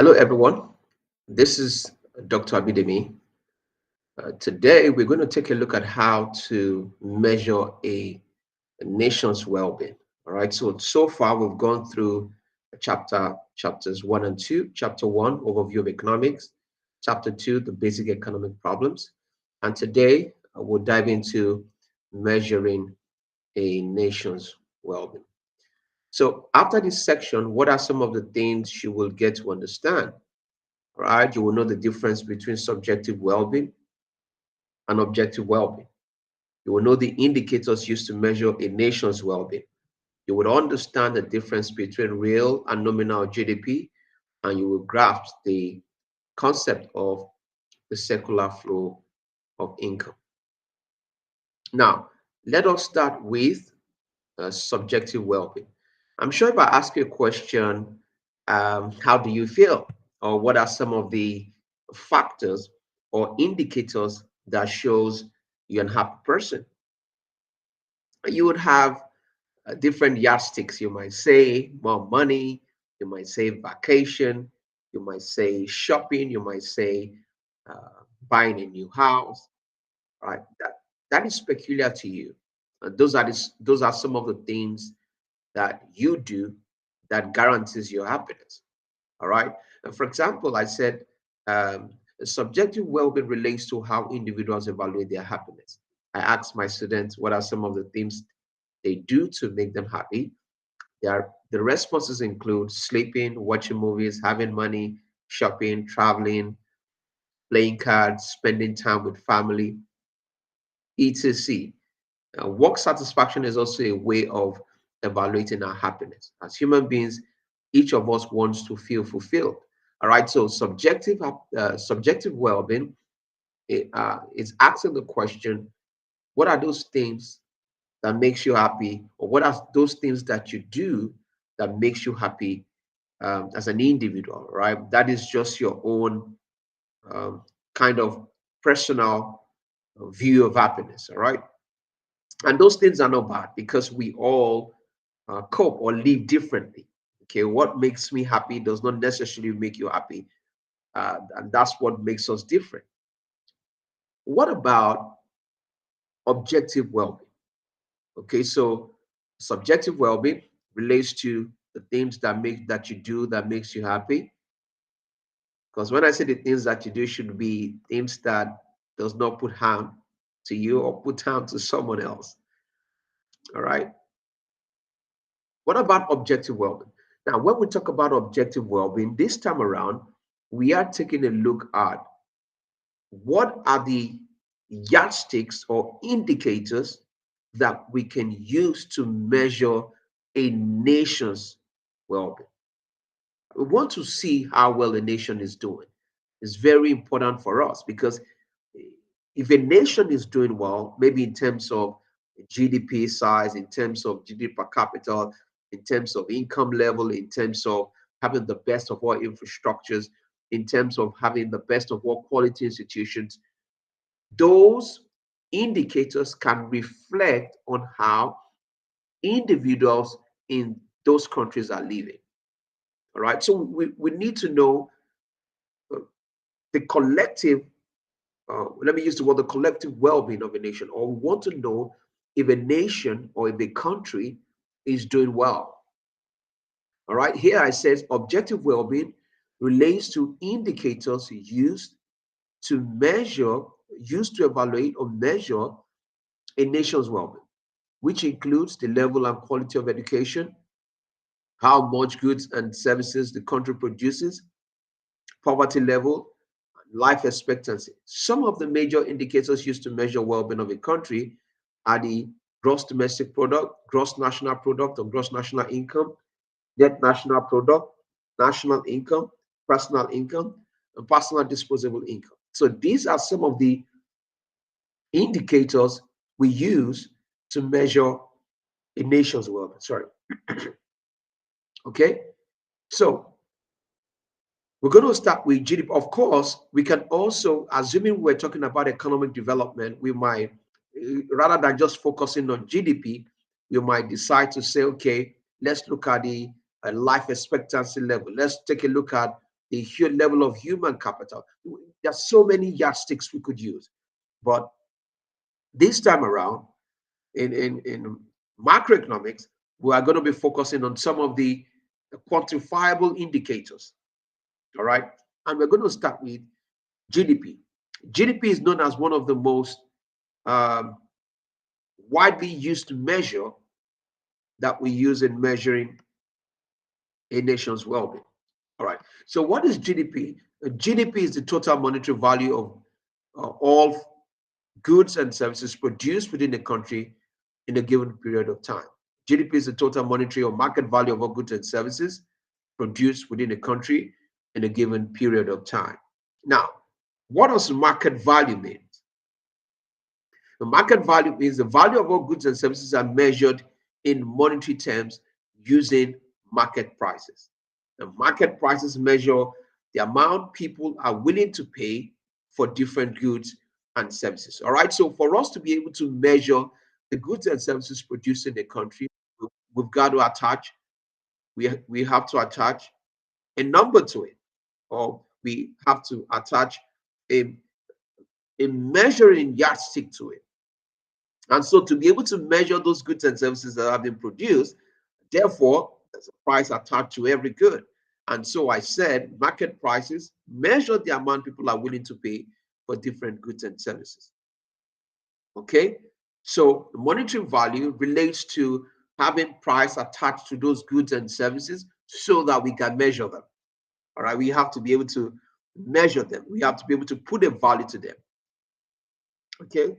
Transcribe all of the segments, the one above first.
Hello, everyone. This is Dr. Abidemi. Today, we're going to take a look at how to measure a nation's well-being. All right. So far, we've gone through chapters 1 and 2. Chapter 1, overview of economics. Chapter 2, the basic economic problems. And today, we'll dive into measuring a nation's well-being. So, after this section, what are some of the things you will get to understand? Right? You will know the difference between subjective well-being and objective well-being. You will know the indicators used to measure a nation's well-being. You would understand the difference between real and nominal GDP, and you will grasp the concept of the circular flow of income. Now, let us start with subjective well-being. I'm sure if I ask you a question, how do you feel? Or what are some of the factors or indicators that shows you're an happy person? You would have different yardsticks. You might say more money, you might say vacation, you might say shopping, you might say buying a new house, right? That is peculiar to you. Those are some of the things that you do that guarantees your happiness. All right. And for example, I said subjective well-being relates to how individuals evaluate their happiness. I asked my students what are some of the things they do to make them happy. The responses include sleeping, watching movies, having money, shopping, traveling, playing cards, spending time with family, etc. Work satisfaction is also a way of evaluating our happiness. As human beings, each of us wants to feel fulfilled. All right. So subjective well-being is asking the question: what are those things that makes you happy, or what are those things that you do that makes you happy as an individual? Right. That is just your own kind of personal view of happiness. All right. And those things are not bad because we all cope or live differently. Okay, what makes me happy does not necessarily make you happy, and that's what makes us different. What about objective well-being? Okay, so subjective well-being relates to the things that you do that makes you happy. Because when I say the things that you do should be things that does not put harm to you or put harm to someone else. All right. What about objective well-being? Now, when we talk about objective well-being, this time around, we are taking a look at what are the yardsticks or indicators that we can use to measure a nation's well-being. We want to see how well a nation is doing. It's very important for us because if a nation is doing well, maybe in terms of GDP size, in terms of GDP per capita, in terms of income level, in terms of having the best of all infrastructures, in terms of having the best of all quality institutions, those indicators can reflect on how individuals in those countries are living. All right. So we need to know uh, the collective, let me use the word, the collective well-being of a nation, or we want to know if a nation or if a country is doing well. All right, here I says objective well-being relates to indicators to measure, used to evaluate or measure a nation's well-being, which includes the level and quality of education, how much goods and services the country produces, poverty level, life expectancy. Some of the major indicators used to measure well-being of a country are the gross domestic product, gross national product or gross national income, net national product, national income, personal income, and personal disposable income. So these are some of the indicators we use to measure a nation's well-being. Sorry. Okay. So we're going to start with GDP. Of course, we can also, assuming we're talking about economic development, we might, rather than just focusing on GDP, we might decide to say, okay, let's look at the life expectancy level. Let's take a look at a huge level of human capital. There's so many yardsticks we could use. But this time around, in macroeconomics, we are going to be focusing on some of the quantifiable indicators. All right. And we're going to start with GDP. GDP is known as one of the most um, widely used measure that we use in measuring a nation's well-being. All right. So what is GDP? GDP is the total monetary value of all goods and services produced within a country in a given period of time. GDP is the total monetary or market value of all goods and services produced within a country in a given period of time. Now, what does market value mean? The market value means the value of all goods and services are measured in monetary terms using market prices. The market prices measure the amount people are willing to pay for different goods and services. All right. So for us to be able to measure the goods and services produced in the country, we've got to attach, we have to attach a number to it, or we have to attach a, a measuring yardstick to it. And so to be able to measure those goods and services that have been produced, therefore, there's a price attached to every good. And so I said market prices measure the amount people are willing to pay for different goods and services. Okay? So the monetary value relates to having price attached to those goods and services so that we can measure them. All right? We have to be able to measure them. We have to be able to put a value to them. Okay?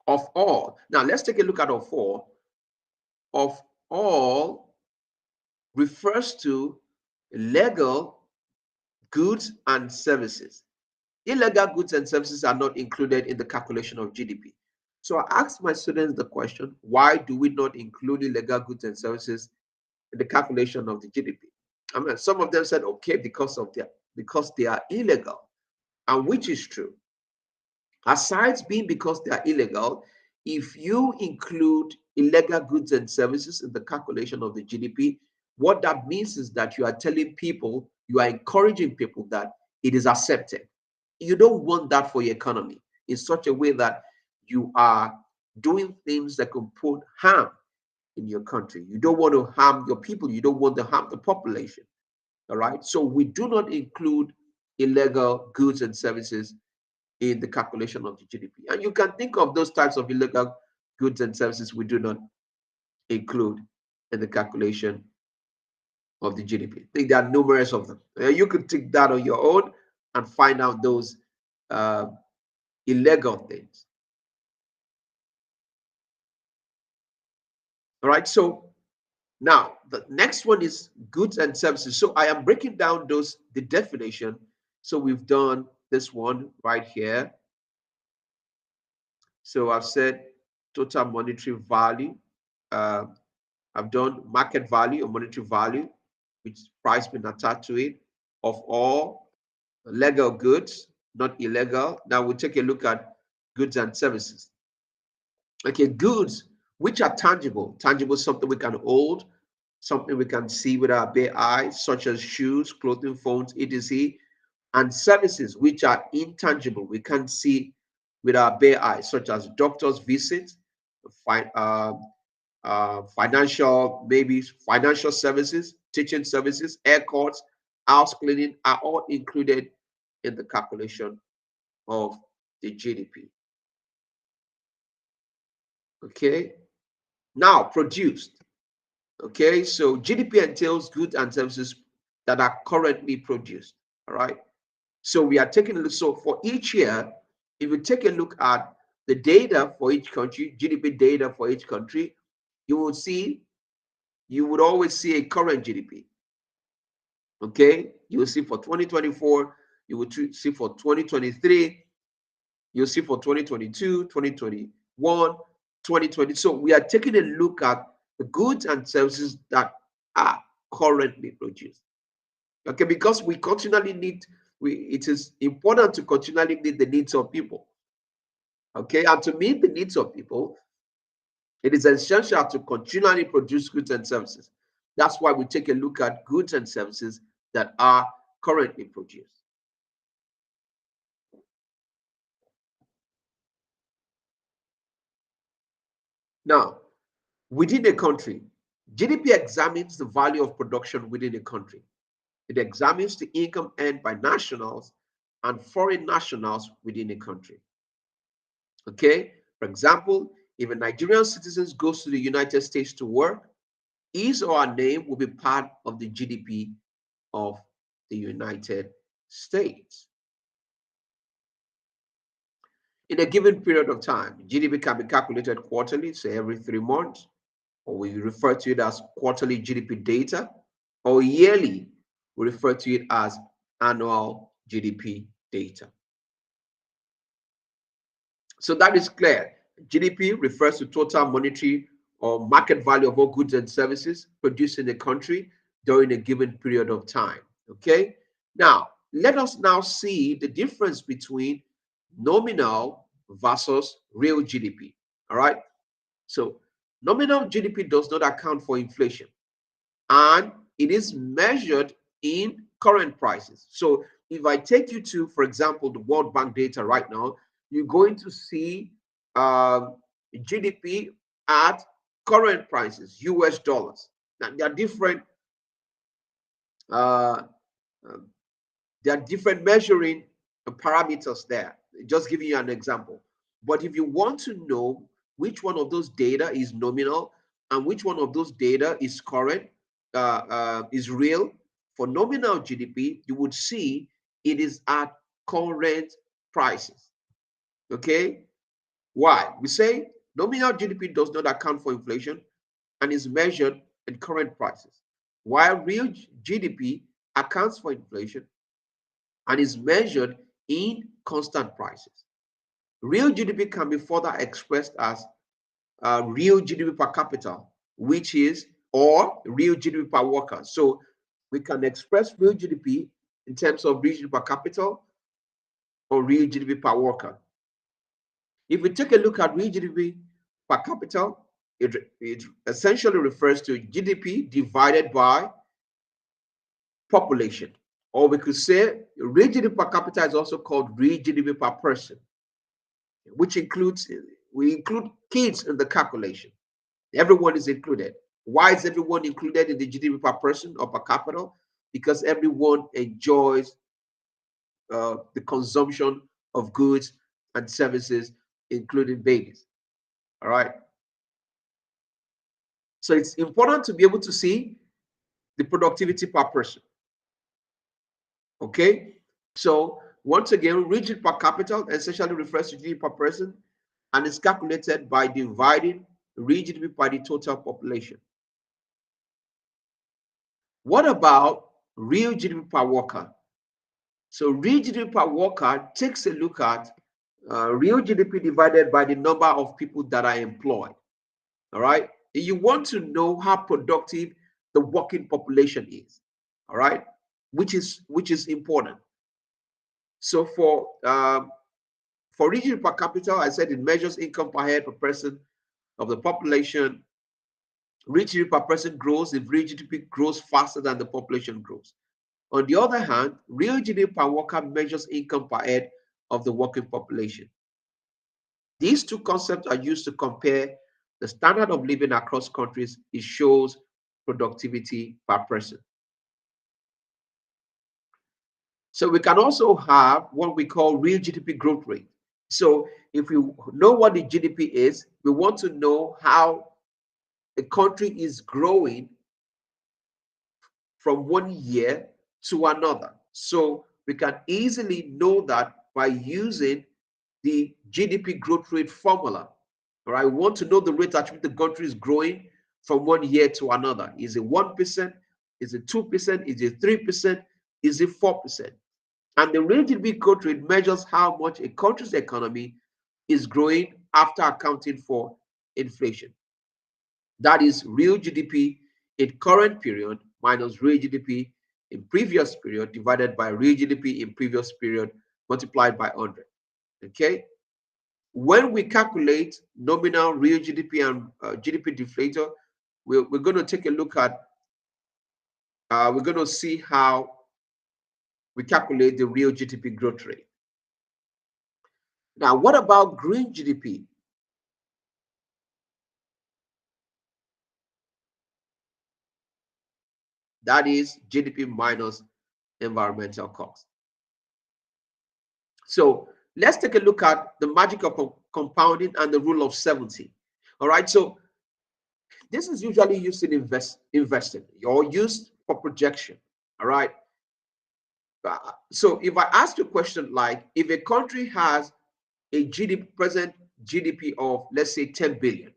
Of all. Now let's take a look at of all. Of all refers to legal goods and services. Illegal goods and services are not included in the calculation of GDP. So I asked my students the question, why do we not include illegal goods and services in the calculation of the GDP? I mean, some of them said, okay, because they are illegal, and which is true. Aside being because they are illegal, if you include illegal goods and services in the calculation of the GDP, what that means is that you are telling people, you are encouraging people that it is accepted. You don't want that for your economy in such a way that you are doing things that can put harm in your country. You don't want to harm your people. You don't want to harm the population. All right. So we do not include illegal goods and services in the calculation of the GDP. And you can think of those types of illegal goods and services we do not include in the calculation of the GDP. I think there are numerous of them. You could take that on your own and find out those illegal things. All right. So now the next one is goods and services. So I am breaking down the definition. So we've done this one right here. So I've said total monetary value. I've done market value or monetary value, which price been attached to it, of all legal goods, not illegal. Now we'll take a look at goods and services. Okay, goods which are tangible. Tangible is something we can hold, something we can see with our bare eyes, such as shoes, clothing, phones, etc. And services which are intangible, we can't see with our bare eyes, such as doctor's visits, financial, maybe financial services, teaching services, airports, house cleaning are all included in the calculation of the GDP. Okay. Now, produced. Okay. So GDP entails goods and services that are currently produced. All right. So we are taking a look. So for each year, if you take a look at the data for each country, GDP data for each country, you would always see a current GDP. Okay, you will see for 2024, you will see for 2023, you'll see for 2022, 2021, 2020. So we are taking a look at the goods and services that are currently produced. Okay, because we continually need, it is important to continually meet the needs of people. Okay, and to meet the needs of people, it is essential to continually produce goods and services. That's why we take a look at goods and services that are currently produced. Now, within a country, GDP examines the value of production within a country. It examines the income earned by nationals and foreign nationals within a country. Okay? For example, if a Nigerian citizen goes to the United States to work, his or her name will be part of the GDP of the United States. In a given period of time, GDP can be calculated quarterly, say every 3 months, or we refer to it as quarterly GDP data, or yearly, we refer to it as annual GDP data. So that is clear. GDP refers to total monetary or market value of all goods and services produced in a country during a given period of time. Okay. Now, let us now see the difference between nominal versus real GDP. All right. So, nominal GDP does not account for inflation and it is measured in current prices. So, if I take you to, for example, the World Bank data right now, you're going to see GDP at current prices, US dollars. Now, uh, uh, there are different measuring parameters there. Just giving you an example. But if you want to know which one of those data is nominal and which one of those data is current, is real, for nominal GDP, you would see it is at current prices. Okay? Why? We say nominal GDP does not account for inflation and is measured in current prices, while real GDP accounts for inflation and is measured in constant prices. Real GDP can be further expressed as real GDP per capita, which is, or real GDP per worker. So we can express real GDP in terms of real GDP per capita or real GDP per worker. If we take a look at real GDP per capita, it essentially refers to GDP divided by population. Or we could say real GDP per capita is also called real GDP per person, which includes, we include kids in the calculation. Everyone is included. Why is everyone included in the GDP per person or per capita? Because everyone enjoys the consumption of goods and services, including babies. All right. So it's important to be able to see the productivity per person. Okay. So once again, rigid per capita essentially refers to GDP per person and is calculated by dividing real GDP by the total population. What about real GDP per worker? So real GDP per worker takes a look at real GDP divided by the number of people that are employed. All right. You want to know how productive the working population is. All right, which is important. So for region per capita, I said it measures income per head per person of the population. Real GDP per person grows if real GDP grows faster than the population grows. On the other hand, real GDP per worker measures income per head of the working population. These two concepts are used to compare the standard of living across countries. It shows productivity per person. So we can also have what we call real GDP growth rate. So if you know what the GDP is, we want to know how a country is growing from one year to another. So we can easily know that by using the GDP growth rate formula. All right, we want to know the rate at which the country is growing from one year to another. Is it 1%? Is it 2%? Is it 3%? Is it 4%? And the real GDP growth rate measures how much a country's economy is growing after accounting for inflation. That is real GDP in current period minus real GDP in previous period divided by real GDP in previous period multiplied by 100. Okay. When we calculate nominal real GDP and GDP deflator, we're going to take a look at, we're going to see how we calculate the real GDP growth rate. Now, what about green GDP? That is GDP minus environmental cost. So let's take a look at the magic of compounding and the rule of 70. All right, so this is usually used in investing or used for projection. All right. So if I ask you a question like, if a country has a GDP, present GDP of, let's say, 10 billion,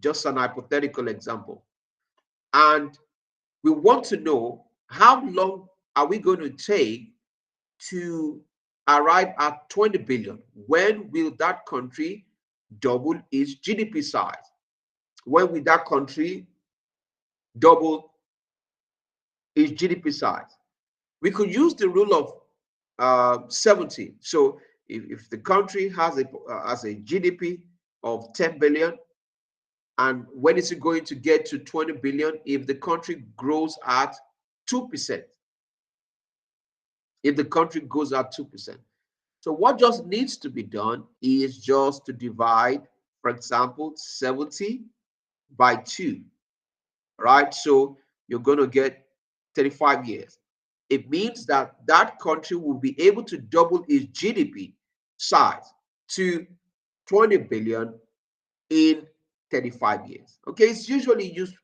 just an hypothetical example, and we want to know how long are we going to take to arrive at 20 billion? When will that country double its GDP size? When will that country double its GDP size? We could use the rule of 70. So if the country has a GDP of 10 billion, and when is it going to get to 20 billion? If the country grows at 2%. If the country goes at 2%. So what just needs to be done is just to divide, for example, 70 by 2, right? So you're going to get 35 years. It means that that country will be able to double its GDP size to 20 billion in 35 years. Okay, it's usually used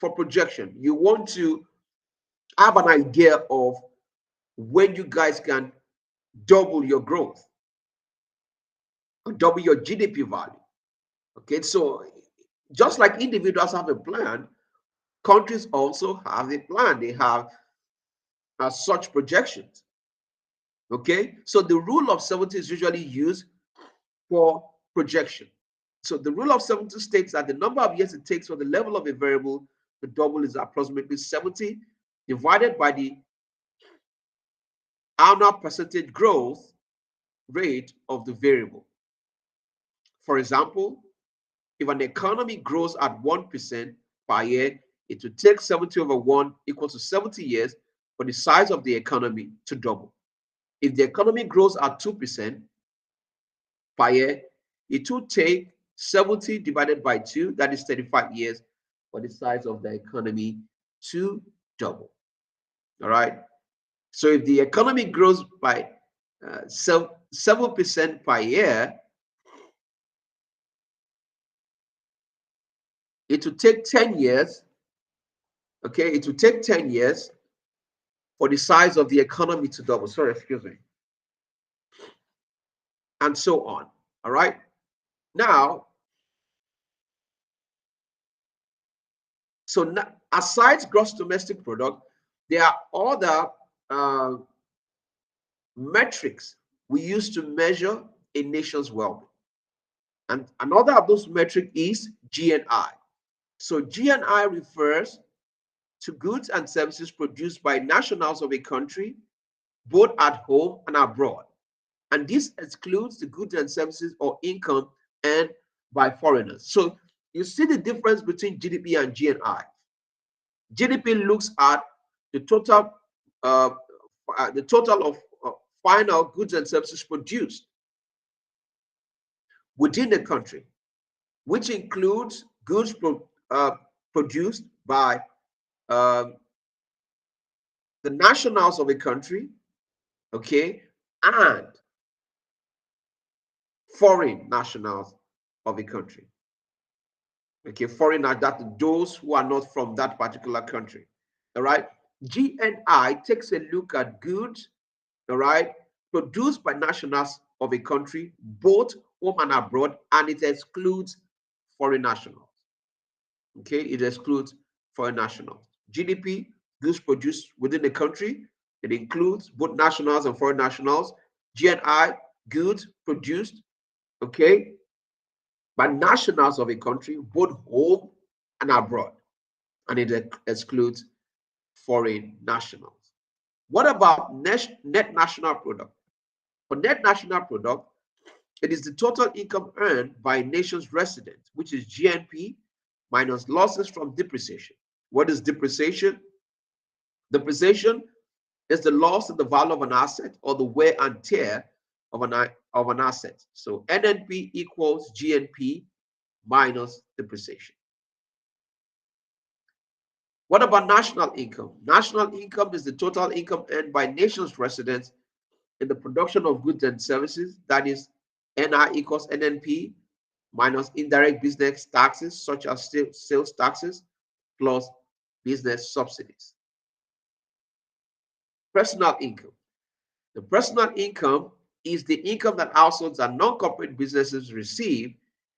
for projection. You want to have an idea of when you guys can double your growth, or double your GDP value. Okay, so just like individuals have a plan, countries also have a plan. They have such projections. Okay, so the rule of 70 is usually used for projection. So the rule of 70 states that the number of years it takes for the level of a variable to double is approximately 70 divided by the annual percentage growth rate of the variable. For example, if an economy grows at 1% per year, it will take 70 over 1 equals to 70 years for the size of the economy to double. If the economy grows at 2% per year, it will take 70 divided by 2, that is 35 years, for the size of the economy to double. All right. So if the economy grows by 7% per year, it will take 10 years. Okay, it will take 10 years for the size of the economy to double. Sorry, excuse me. And so on. All right. Now, so aside gross domestic product, there are other metrics we use to measure a nation's well-being. And another of those metrics is GNI. So GNI refers to goods and services produced by nationals of a country, both at home and abroad. And this excludes the goods and services or income earned by foreigners. So you see the difference between GDP and GNI. GDP looks at the total of final goods and services produced within the country, which includes goods produced by the nationals of a country, okay, and foreign nationals of a country. Okay, foreign are that those who are not from that particular country. All right. GNI takes a look at goods, all right, produced by nationals of a country, both home and abroad, and it excludes foreign nationals. Okay, it excludes foreign nationals. GDP, goods produced within the country, it includes both nationals and foreign nationals. GNI, goods produced, okay, by nationals of a country, both home and abroad, and it excludes foreign nationals. What about net national product? For net national product, it is the total income earned by a nation's residents, which is GNP minus losses from depreciation. What is depreciation? Depreciation is the loss in the value of an asset or the wear and tear of an asset. So NNP equals GNP minus depreciation. What about national income? National income is the total income earned by nation's residents in the production of goods and services. That is, NI equals NNP minus indirect business taxes such as sales taxes plus business subsidies. Personal income. The personal income is the income that households and non-corporate businesses receive.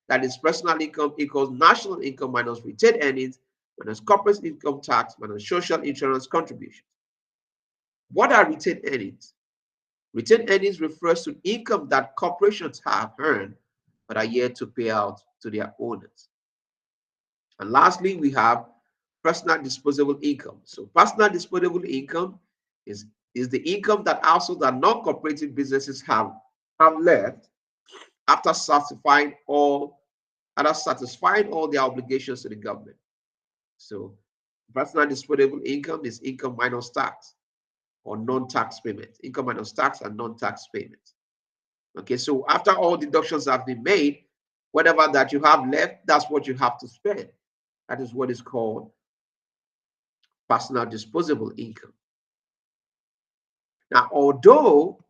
That is, personal income equals national income minus retained earnings minus corporate income tax minus social insurance contributions. What are retained earnings? Retained earnings refers to income that corporations have earned but are yet to pay out to their owners. And lastly, we have personal disposable income. So personal disposable income is the income that households and non-cooperative businesses have left after satisfying all their obligations to the government. So personal disposable income is income minus tax or non-tax payments. Income minus tax and non-tax payments. Okay, so after all deductions have been made, whatever that you have left, that's what you have to spend. That is what is called personal disposable income. Now, although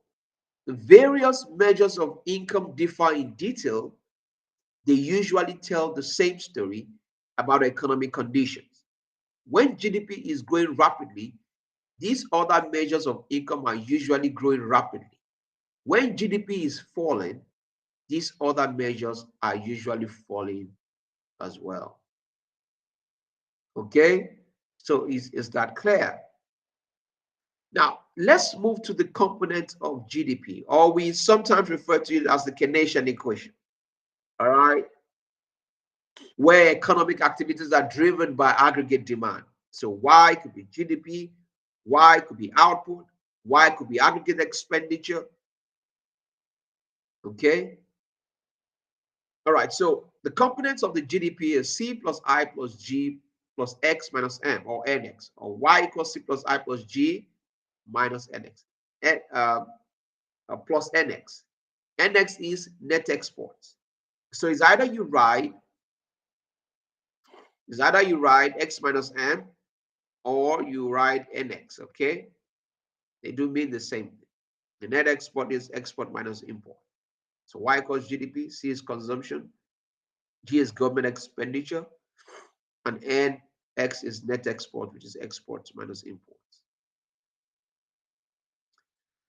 the various measures of income differ in detail, they usually tell the same story about economic conditions. When GDP is growing rapidly, these other measures of income are usually growing rapidly. When GDP is falling, these other measures are usually falling as well. Okay, so is that clear? Now, let's move to the component of GDP, or we sometimes refer to it as the Keynesian equation. All right, where economic activities are driven by aggregate demand. So Y could be GDP, Y could be output, Y could be aggregate expenditure. Okay. All right, so the components of the GDP is C plus I plus G plus X minus M, or NX, or Y equals C plus I plus G minus NX, plus NX. NX is net exports. So it's either you write X minus M or you write NX, okay? They do mean the same thing. The net export is export minus import. So Y equals GDP, C is consumption, G is government expenditure, and NX is net export, which is exports minus imports.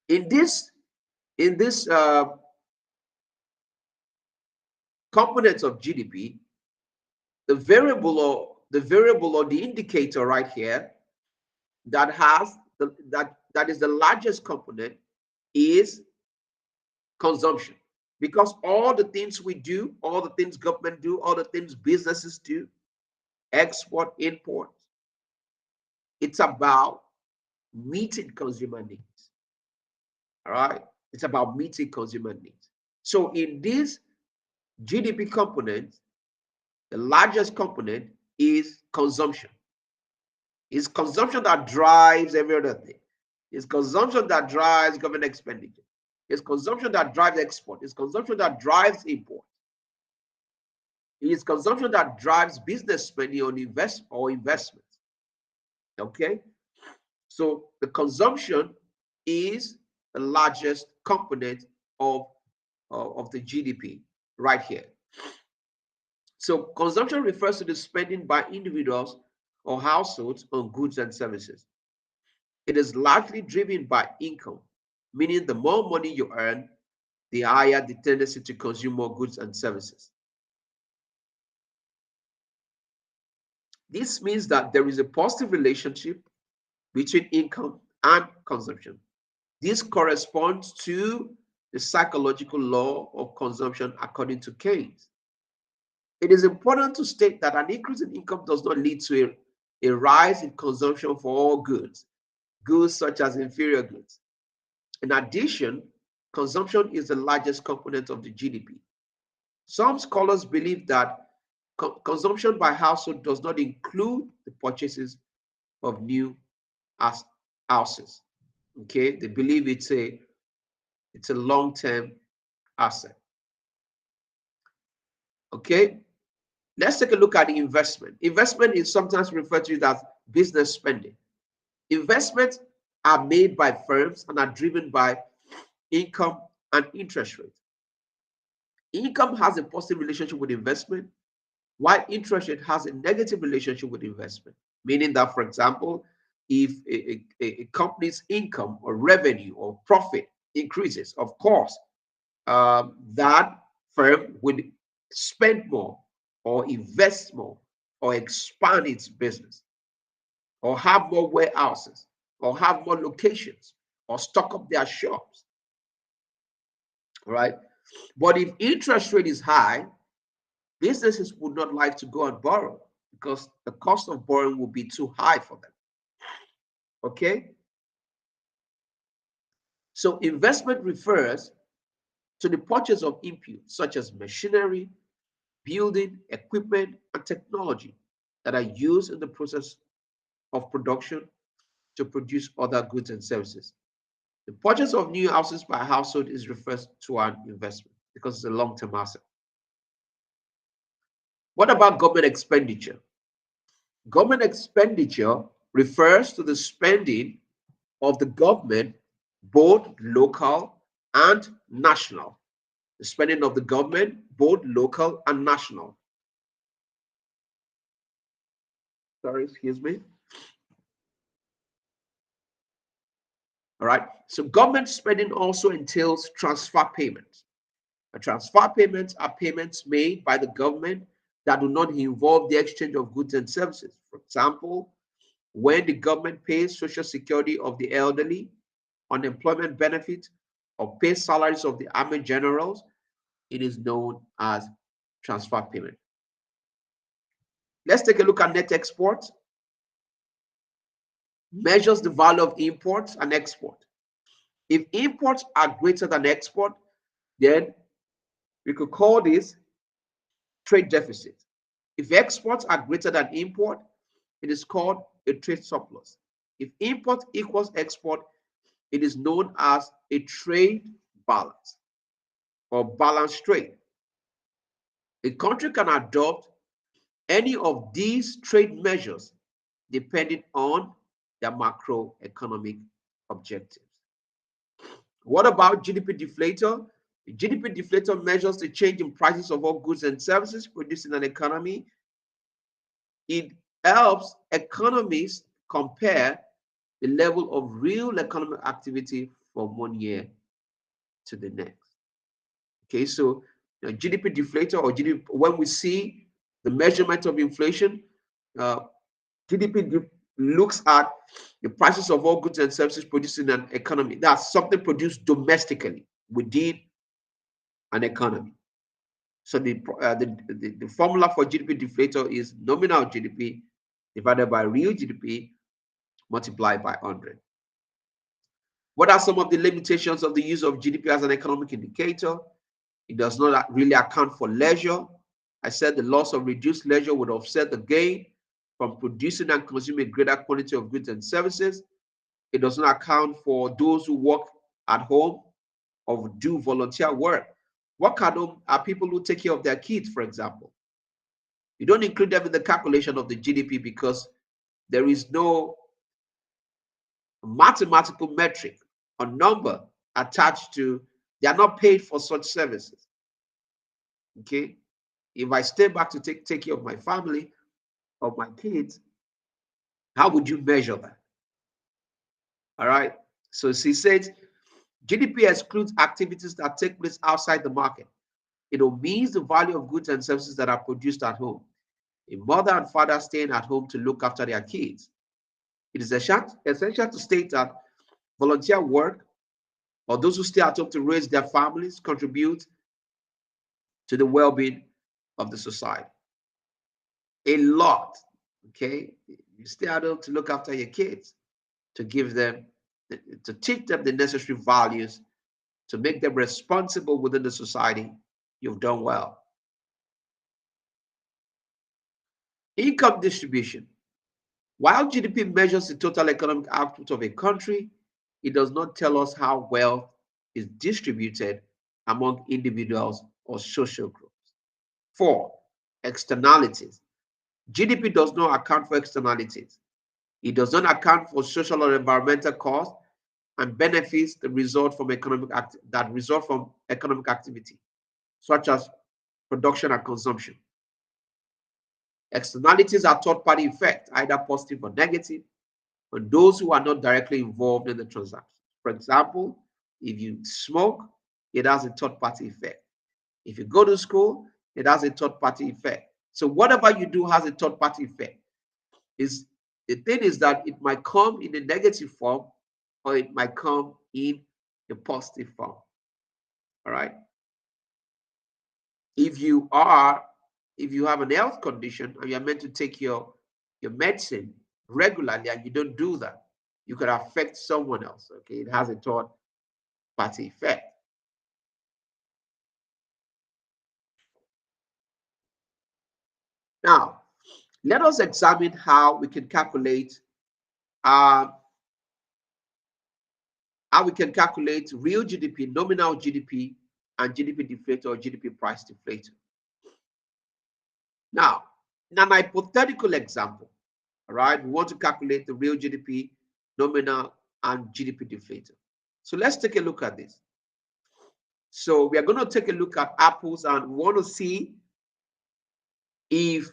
In this components of GDP, the variable or the indicator right here that has that is the largest component is consumption, because all the things we do, all the things government do, all the things businesses do, export, import, it's about meeting consumer needs. All right, it's about meeting consumer needs. So in this GDP component, the largest component is consumption. It's consumption that drives every other thing. It's consumption that drives government expenditure. It's consumption that drives export. It's consumption that drives import. It's consumption that drives business spending on investments. Okay? So the consumption is the largest component of the GDP right here. So consumption refers to the spending by individuals or households on goods and services. It is largely driven by income, meaning the more money you earn, the higher the tendency to consume more goods and services. This means that there is a positive relationship between income and consumption. This corresponds to the psychological law of consumption according to Keynes. It is important to state that an increase in income does not lead to a rise in consumption for all goods such as inferior goods. In addition, consumption is the largest component of the GDP. Some scholars believe that consumption by household does not include the purchases of new houses. Okay, they believe it's a long-term asset. Okay, let's take a look at the investment. Investment is sometimes referred to as business spending. Investments are made by firms and are driven by income and interest rate. Income has a positive relationship with investment, while interest rate has a negative relationship with investment. Meaning that, for example, if a company's income or revenue or profit increases, of course, that firm would spend more or invest more or expand its business or have more warehouses or have more locations or stock up their shops, right? But if interest rate is high, businesses would not like to go and borrow because the cost of borrowing will be too high for them. Okay? So investment refers to the purchase of inputs such as machinery, building, equipment, and technology that are used in the process of production to produce other goods and services. The purchase of new houses by household is referred to an investment because it's a long-term asset. What about government expenditure? Government expenditure refers to the spending of the government, both local and national. The spending of the government, both local and national. Sorry, excuse me. All right. So government spending also entails transfer payments. And transfer payments are payments made by the government that do not involve the exchange of goods and services. For example, when the government pays social security of the elderly, unemployment benefits, or pays salaries of the army generals, it is known as transfer payment. Let's take a look at net exports. Measures the value of imports and export. If imports are greater than export, then we could call this trade deficit. If exports are greater than import, it is called a trade surplus. If import equals export, it is known as a trade balance or balanced trade. A country can adopt any of these trade measures depending on their macroeconomic objectives. What about GDP deflator? The GDP deflator measures the change in prices of all goods and services produced in an economy. It helps economists compare the level of real economic activity from one year to the next. Okay, so GDP deflator or GDP, when we see the measurement of inflation, uh, GDP looks at the prices of all goods and services produced in an economy. That's something produced domestically within an economy. So the formula for GDP deflator is nominal GDP divided by real GDP multiplied by 100. What are some of the limitations of the use of GDP as an economic indicator? It does not really account for leisure. I said the loss of reduced leisure would offset the gain from producing and consuming a greater quantity of goods and services. It does not account for those who work at home or do volunteer work. Work at home are people who take care of their kids, for example. You don't include them in the calculation of the GDP because there is no mathematical metric or number attached to, they are not paid for such services. Okay. If I stay back to take care of my family, of my kids, how would you measure that? All right. So she said GDP excludes activities that take place outside the market. It omits the value of goods and services that are produced at home. A mother and father staying at home to look after their kids. It is essential to state that volunteer work or those who stay at home to raise their families contribute to the well-being of the society. A lot. Okay. You stay at home to look after your kids, to give them, to teach them the necessary values, to make them responsible within the society. You've done well. Income distribution. While GDP measures the total economic output of a country, it does not tell us how wealth is distributed among individuals or social groups. Four, externalities. GDP does not account for externalities. It does not account for social or environmental costs and benefits that result from economic activity, such as production and consumption. Externalities are third-party effects, either positive or negative, on those who are not directly involved in the transaction. For example, if you smoke, it has a third-party effect. If you go to school, it has a third-party effect. So whatever you do has a third-party effect. The thing is that it might come in a negative form or it might come in a positive form. All right. If you have an health condition and you're meant to take your medicine regularly and you don't do that, you could affect someone else. Okay, it has a third party effect. Now, let us examine how we can calculate uh, real GDP, nominal GDP, and GDP deflator or GDP price deflator. Now, in an hypothetical example, all right, we want to calculate the real GDP, nominal, and GDP deflator. So let's take a look at this. So we are going to take a look at apples and we want to see if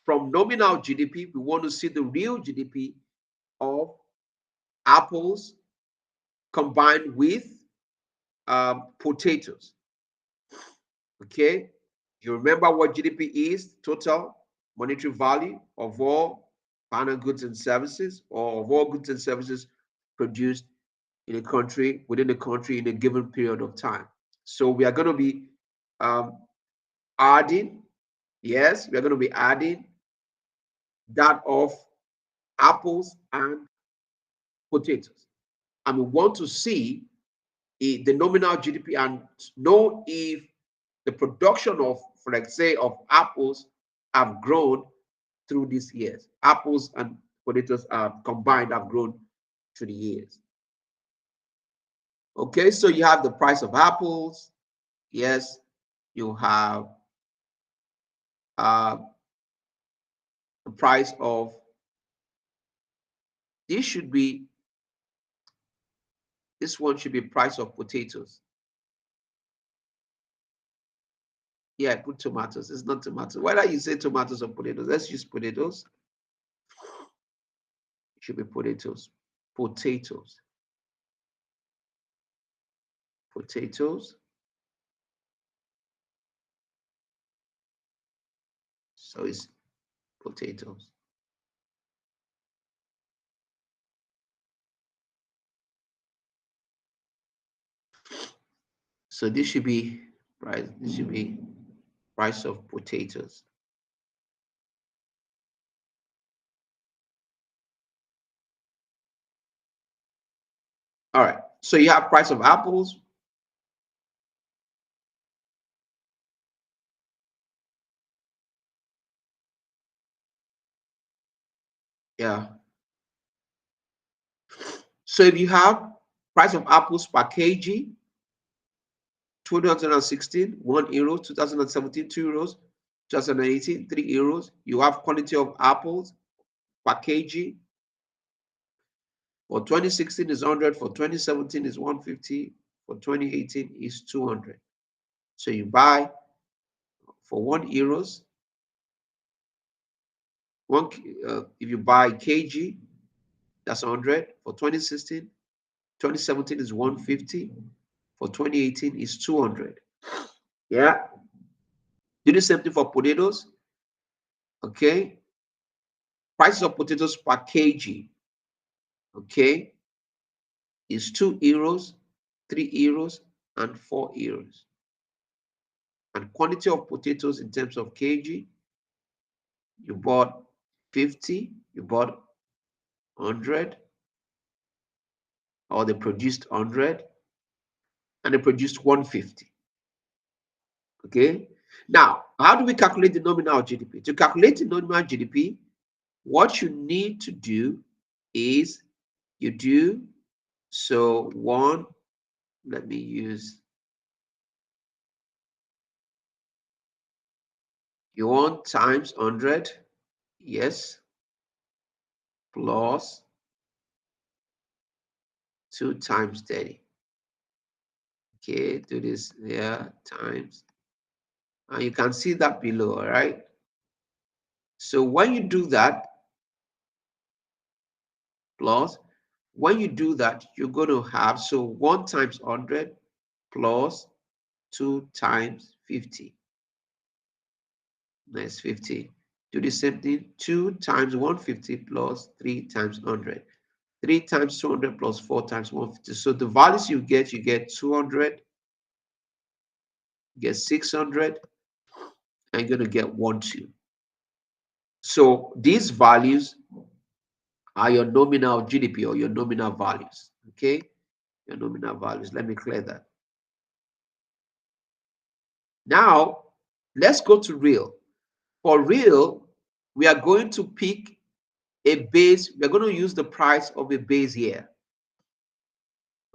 from nominal GDP, we want to see the real GDP of apples combined with potatoes. Okay, you remember what GDP is? Total monetary value of all final goods and services, or of all goods and services produced in a country, within a country in a given period of time. So we are going to be adding, yes, we are going to be adding that of apples and potatoes. And we want to see the nominal GDP and know if the production of, for let's say, of apples have grown through these years. Apples and potatoes combined have grown through the years. Okay, so you have the price of apples. Yes, you have the price of, this one should be price of potatoes. Yeah, put tomatoes. It's not tomatoes. Whether you say tomatoes or potatoes, let's use potatoes. It should be potatoes. Potatoes. Potatoes. So it's potatoes. So this should be price. This should be price of potatoes. All right. So you have price of apples. Yeah. So if you have price of apples per kg, 2016, 1 euro, 2017, 2 euros, 2018, 3 euros. You have quantity of apples per kg. For 2016 is 100, for 2017 is 150, for 2018 is 200. So you buy for 1 euros, if you buy kg, that's 100. For 2016, 2017 is 150. For 2018 is 200. Yeah. Do the same thing for potatoes. Okay. Prices of potatoes per kg. Okay. Is 2 euros, 3 euros, and 4 euros. And quantity of potatoes in terms of kg, you bought 50, you bought 100, or they produced 100, and they produced 150. Okay. Now, how do we calculate the nominal GDP? To calculate the nominal GDP, what you need to do is You do. So 1, let me use, you want times 100, yes, plus 2 times 30. Okay, do this there, times, and you can see that below, all right? So when you do that, plus, when you do that, you're going to have, so 1 times 100 plus 2 times 50. That's 50. Do the same thing. 2 times 150 plus 3 times 100. 3 times 200 plus 4 times 150. So the values you get 200, you get 600, and you're going to get 1, 2. So these values are your nominal GDP or your nominal values. Okay? Your nominal values. Let me clear that. Now, let's go to real. For real, we are going to pick a base. We're going to use the price of a base year.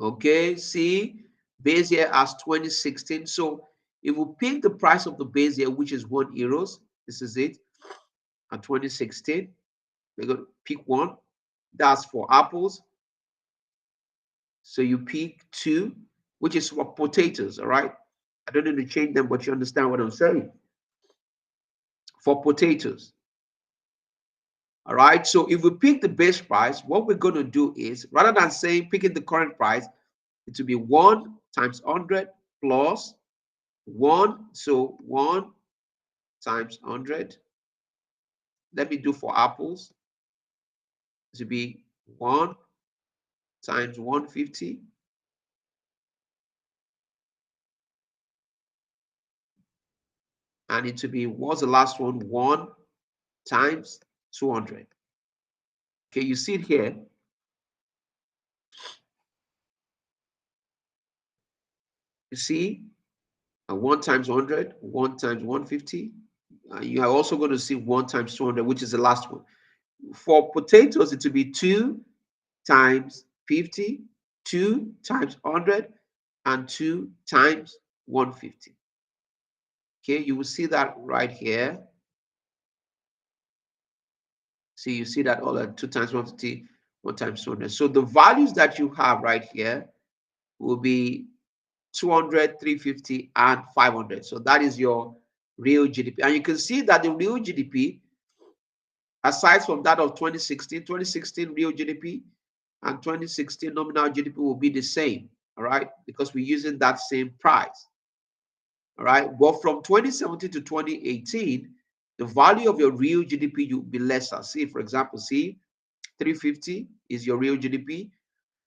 Okay, see, base year as 2016. So if we pick the price of the base year, which is €1, this is it, at 2016, we're going to pick one. That's for apples. So you pick 2, which is for potatoes, all right? I don't need to change them, but you understand what I'm saying. For potatoes. All right. So if we pick the base price, what we're going to do is, rather than saying picking the current price, it will be 1 times 100 plus 1. So 1 times 100. Let me do for apples. It will be 1 times 150. And it will be, what's the last one? 1 times 200. Okay, you see it here. You see, 1 times 100, 1 times 150. You are also going to see 1 times 200, which is the last one. For potatoes, it will be 2 times 50, 2 times 100, and 2 times 150. Okay, you will see that right here. See, you see that all at 2 times 150, 1 times 200. So the values that you have right here will be 200, 350, and 500. So that is your real GDP. And you can see that the real GDP, aside from that of 2016 real GDP and 2016 nominal GDP will be the same, all right, because we're using that same price, all right. But from 2017 to 2018, the value of your real GDP will be lesser. See, for example, see, 350 is your real GDP,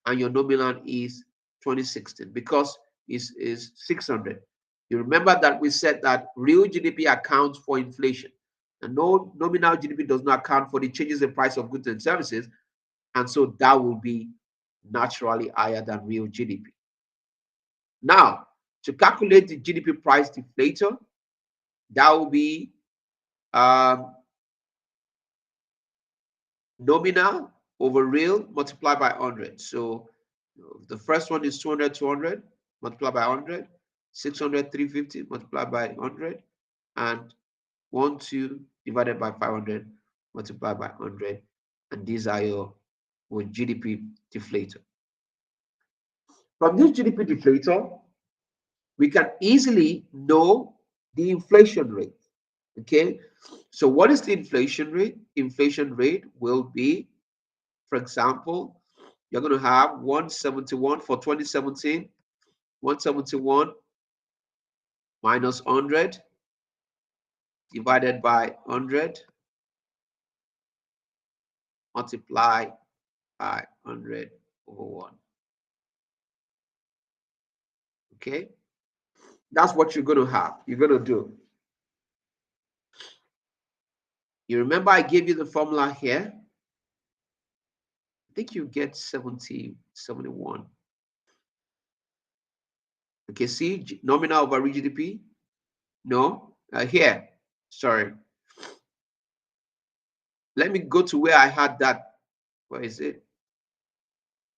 and your nominal is 2016 because is 600. You remember that we said that real GDP accounts for inflation, and no nominal GDP does not account for the changes in price of goods and services, and so that will be naturally higher than real GDP. Now, to calculate the GDP price deflator, that will be um, nominal over real multiplied by 100. So the first one is 200, 200 multiplied by 100, 600, 350 multiplied by 100, and 1, 2 divided by 500 multiplied by 100. And these are your GDP deflator. From this GDP deflator, we can easily know the inflation rate. Okay, so what is the inflation rate? Inflation rate will be, for example, you're going to have 171 for 2017, 171 minus 100 divided by 100 multiplied by 100 over 1. Okay, that's what you're going to have. You're going to do. You remember I gave you the formula here? I think you get 70, 71. Okay, see, nominal over real GDP? No, here, sorry. Let me go to where I had that. Where is it?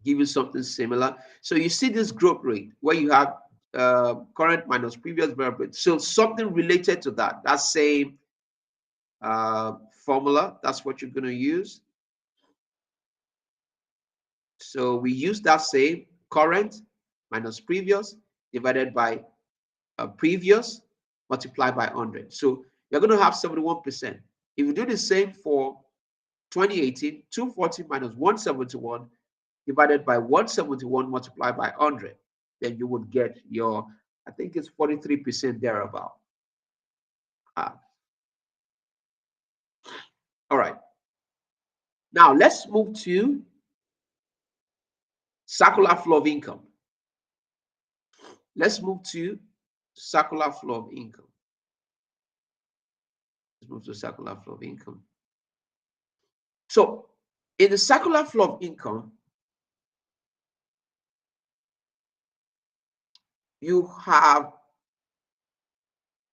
give you something similar. So you see this growth rate where you have current minus previous variable. So something related to that, that same formula, that's what you're going to use. So we use that same current minus previous divided by previous multiplied by 100. So you're going to have 71%. If you do the same for 2018, 240 minus 171 divided by 171 multiplied by 100, then you would get your, I think it's 43% thereabout. All right. Now let's move to circular flow of income. Let's move to circular flow of income. Let's move to circular flow of income. So in the circular flow of income, you have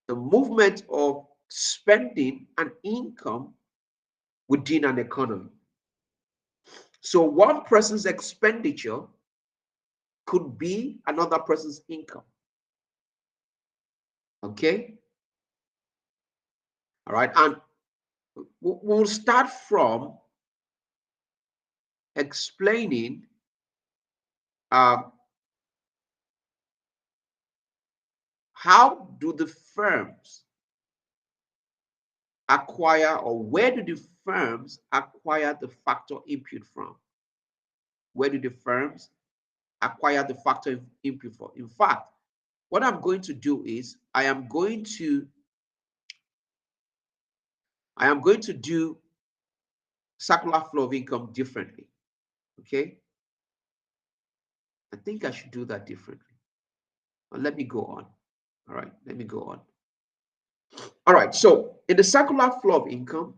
the movement of spending and income within an economy. So one person's expenditure could be another person's income. Okay? All right. And we'll start from explaining how do the firms acquire, or where do the firms acquire the factor input from? Where do the firms acquire the factor input from? In fact, what I'm going to do is I am going to do circular flow of income differently. Okay? I think I should do that differently. But let me go on. All right, let me go on. All right, so in the circular flow of income,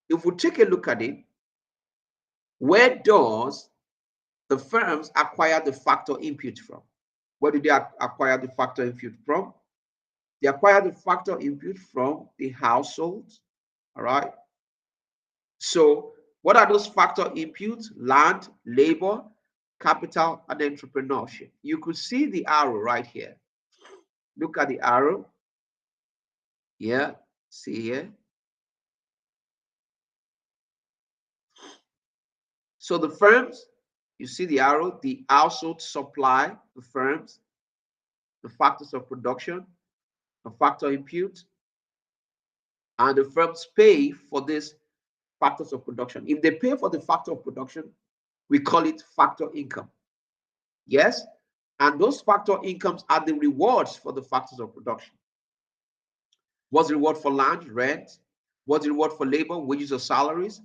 if we take a look at it, where does the firms acquire the factor input from? Where do they acquire the factor input from? They acquire the factor input from the households. All right. So what are those factor inputs? Land, labor, capital, and entrepreneurship. You could see the arrow right here. Look at the arrow. Yeah, see here. So the firms, you see the arrow, the household supply, the firms, the factors of production, the factor input, and the firms pay for these factors of production. If they pay for the factor of production, we call it factor income. Yes? And those factor incomes are the rewards for the factors of production. What's the reward for land, rent? What's the reward for labor, wages or salaries?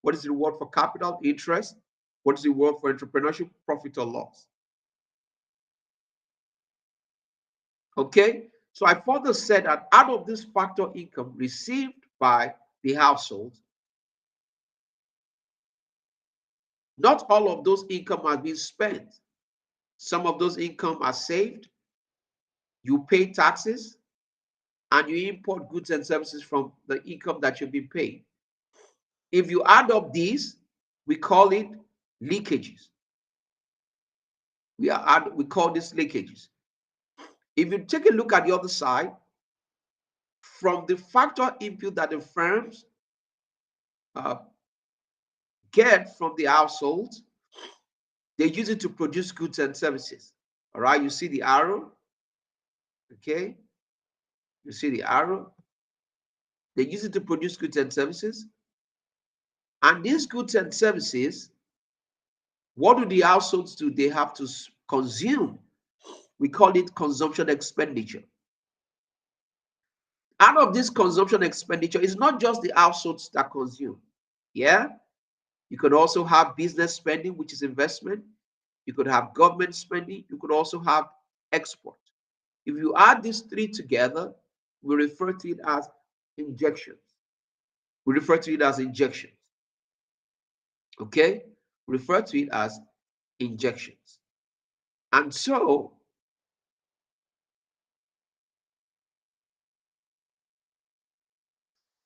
What is the reward for capital, interest? What is the reward for entrepreneurship, profit or loss? Okay, so I further said that out of this factor income received by the household, not all of those income are being spent. Some of those income are saved. You pay taxes and you import goods and services from the income that you've been paid. If you add up these, we call it leakages. We call this leakages. If you take a look at the other side, from the factor input that the firms get from the households, they use it to produce goods and services. All right, you see the arrow. Okay, you see the arrow. They use it to produce goods and services. And these goods and services, what do the households do? They have to consume. We call it consumption expenditure. Out of this consumption expenditure, it's not just the households that consume. Yeah, you could also have business spending, which is investment. You could have government spending. You could also have export. If you add these three together, we refer to it as injections. We refer to it as injections. Okay? We refer to it as injections. And so,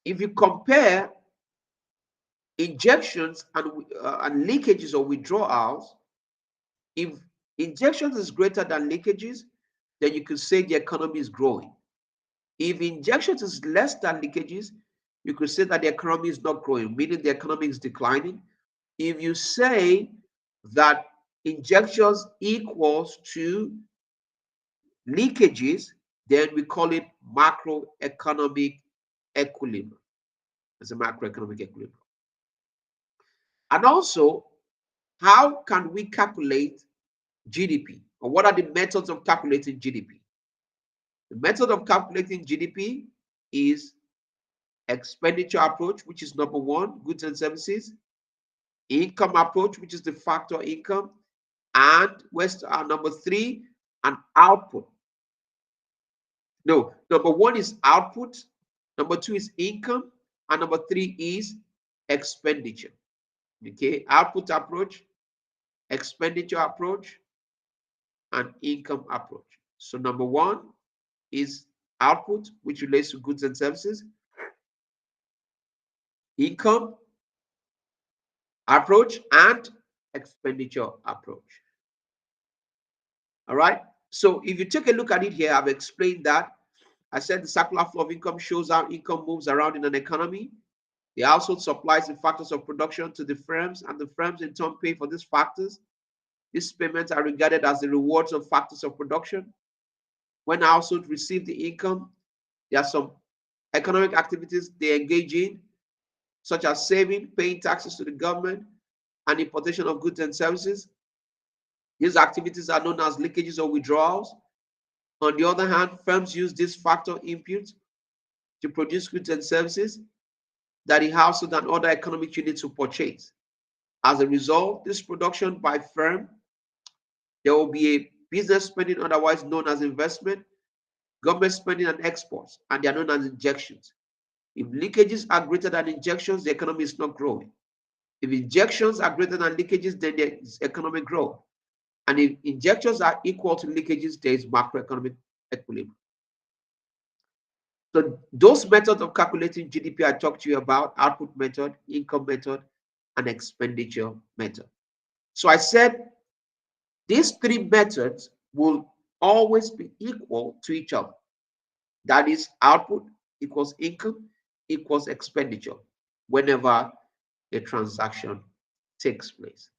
if you compare injections and leakages or withdrawals, If injections is greater than leakages, then you could say the economy is growing. If injections is less than leakages, you could say that the economy is not growing, meaning the economy is declining. If you say that injections equals to leakages, then we call it macroeconomic equilibrium. It's a macroeconomic equilibrium. And also, how can we calculate GDP? Or what are the methods of calculating GDP? The method of calculating GDP is expenditure approach, which is number one, goods and services, income approach, which is the factor income, and where's number three, an output. No, number one is output, number two is income, and number three is expenditure. Okay, output approach, expenditure approach, and income approach. So number one is output, which relates to goods and services, income approach, and expenditure approach. All right. So if you take a look at it here, I've explained that. I said the circular flow of income shows how income moves around in an economy. The household supplies the factors of production to the firms, and the firms in turn pay for these factors. These payments are regarded as the rewards of factors of production. When households receive the income, there are some economic activities they engage in, such as saving, paying taxes to the government, and importation of goods and services. These activities are known as leakages or withdrawals. On the other hand, firms use this factor input to produce goods and services that the household and other economic units will purchase. As a result, this production by firm, there will be a business spending, otherwise known as investment, government spending, and exports, and they are known as injections. If leakages are greater than injections, the economy is not growing. If injections are greater than leakages, then there is economic growth. And if injections are equal to leakages, there is macroeconomic equilibrium. So those methods of calculating GDP I talked to you about, output method, income method, and expenditure method. So I said these three methods will always be equal to each other. That is, output equals income equals expenditure whenever a transaction takes place.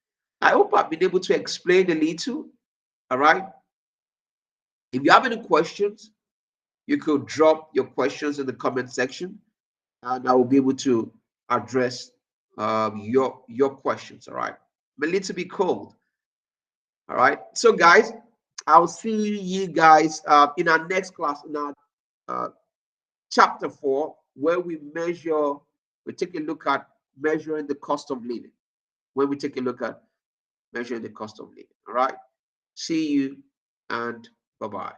I hope I've been able to explain a little. All right. If you have any questions, you could drop your questions in the comment section, and I will be able to address your questions. All right. I'm a little bit cold. All right. So, guys, I'll see you guys in our next class, in our uh, chapter 4, where we take a look at measuring the cost of living. When we take a look at measuring the cost of living. All right. See you and bye bye.